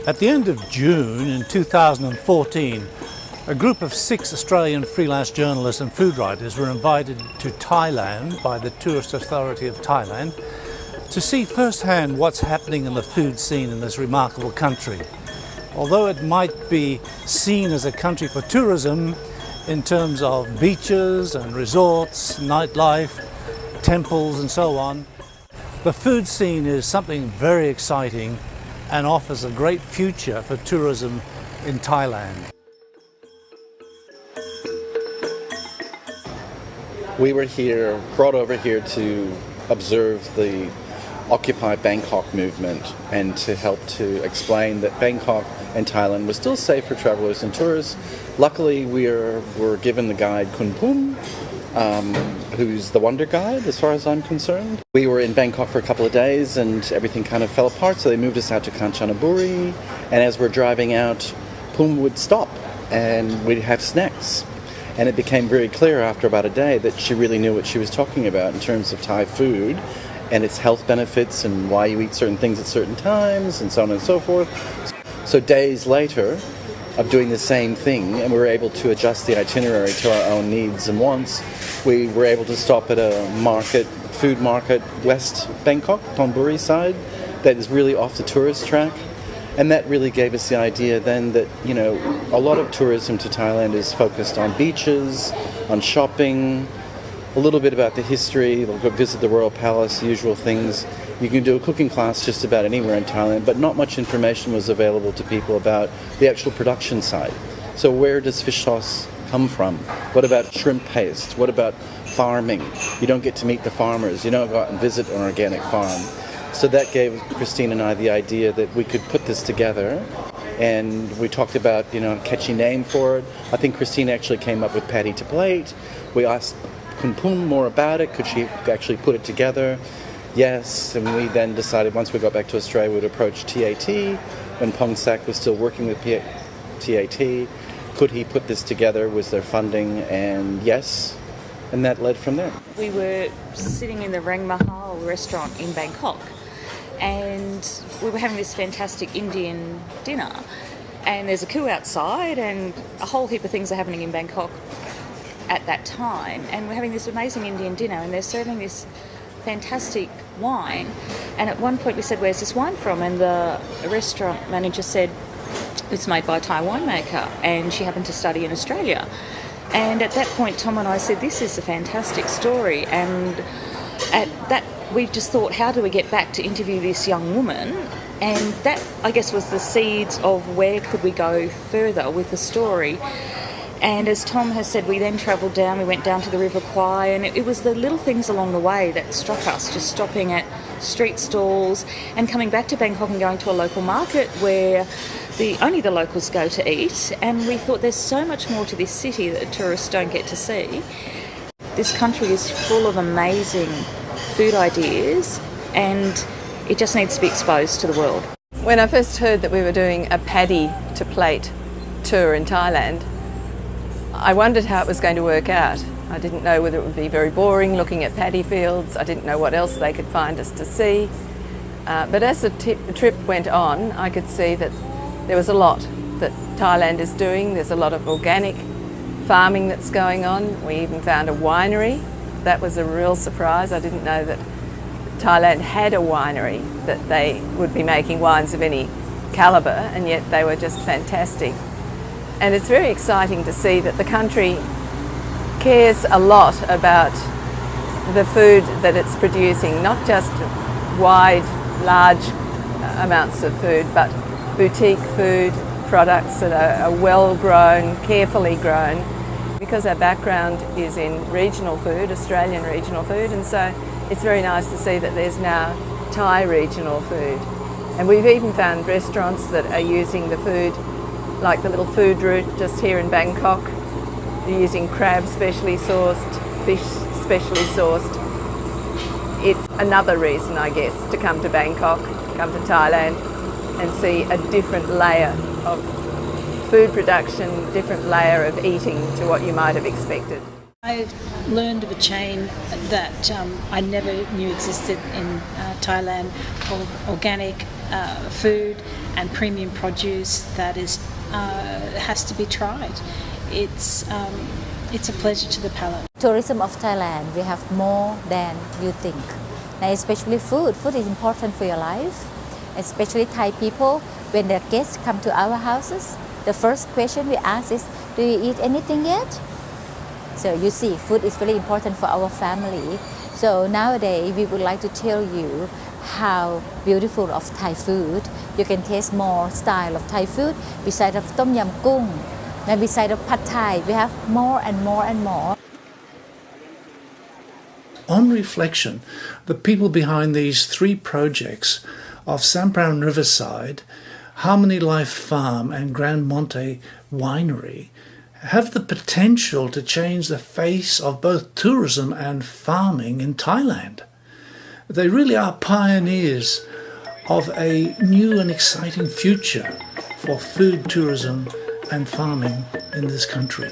At the end of June in 2014, a group of 6 Australian freelance journalists and food writers were invited to Thailand by the Tourist Authority of Thailand to see firsthand what's happening in the food scene in this remarkable country. Although it might be seen as a country for tourism in terms of beaches and resorts, nightlife, temples and so on, the food scene is something very exciting and offers a great future for tourism in Thailand. We were brought over here to observe the Occupy Bangkok movement and to help to explain that Bangkok and Thailand was still safe for travelers and tourists. Luckily, we were given the guide Kun Pum, who's the wonder guide as far as I'm concerned. We were in Bangkok for a couple of days and everything kind of fell apart, so they moved us out to Kanchanaburi, and as we're driving out, Pum would stop and we'd have snacks. And it became very clear after about a day that she really knew what she was talking about in terms of Thai food and its health benefits and why you eat certain things at certain times and so on and so forth. So days later of doing the same thing, and we were able to adjust the itinerary to our own needs and wants, we were able to stop at a food market, West Bangkok, Thonburi side, that is really off the tourist track. And that really gave us the idea then that, a lot of tourism to Thailand is focused on beaches, on shopping, a little bit about the history. They'll go visit the Royal Palace, the usual things. You can do a cooking class just about anywhere in Thailand, but not much information was available to people about the actual production side. So where does fish sauce come from? What about shrimp paste? What about farming? You don't get to meet the farmers. You don't go out and visit an organic farm. So that gave Christine and I the idea that we could put this together, and we talked about, a catchy name for it. I think Christine actually came up with Paddy to Plate. We asked Kun Pum more about it. Could she actually put it together? Yes, and we then decided once we got back to Australia we'd approach TAT when Pong Sak was still working with TAT. Could he put this together? Was there funding? And yes, and that led from there. We were sitting in the Rang Mahal restaurant in Bangkok, and we were having this fantastic Indian dinner, and there's a coup outside and a whole heap of things are happening in Bangkok at that time, and we're having this amazing Indian dinner and they're serving this fantastic wine, and at one point we said, "Where's this wine from?" And the restaurant manager said, "It's made by a Thai winemaker," and she happened to study in Australia. And at that point Tom and I said, "This is a fantastic story," and at that we just thought, how do we get back to interview this young woman? And that, I guess, was the seeds of where could we go further with the story. And as Tom has said, we then travelled down, we went down to the River Kwai, and it was the little things along the way that struck us, just stopping at street stalls and coming back to Bangkok and going to a local market where only the locals go to eat. And we thought there's so much more to this city that tourists don't get to see. This country is full of amazing food ideas and it just needs to be exposed to the world. When I first heard that we were doing a Paddy to Plate tour in Thailand, I wondered how it was going to work out. I didn't know whether it would be very boring looking at paddy fields. I didn't know what else they could find us to see. But as the trip went on, I could see that there was a lot that Thailand is doing. There's a lot of organic farming that's going on. We even found a winery. That was a real surprise. I didn't know that Thailand had a winery, that they would be making wines of any calibre, and yet they were just fantastic. And it's very exciting to see that the country cares a lot about the food that it's producing, not just wide, large amounts of food, but boutique food, products that are well grown, carefully grown, because our background is in regional food, Australian regional food, and so it's very nice to see that there's now Thai regional food. And we've even found restaurants that are using the food, like the little food route just here in Bangkok. They're using crab specially sourced, fish specially sourced. It's another reason, I guess, to come to Bangkok, come to Thailand and see a different layer of food production, different layer of eating to what you might have expected. I learned of a chain that I never knew existed in Thailand, called organic food and premium produce that is has to be tried. It's a pleasure to the palate. Tourism of Thailand, we have more than you think. Now, especially food. Food is important for your life, especially Thai people. When their guests come to our houses, the first question we ask is, do you eat anything yet? So you see, food is very important for our family. So nowadays, we would like to tell you how beautiful of Thai food. You can taste more style of Thai food beside of Tom Yam Kung. And beside of Pad Thai, we have more and more and more. On reflection, the people behind these 3 projects of Sampran Riverside, Harmony Life Farm and Grand Monte Winery have the potential to change the face of both tourism and farming in Thailand. They really are pioneers of a new and exciting future for food tourism and farming in this country.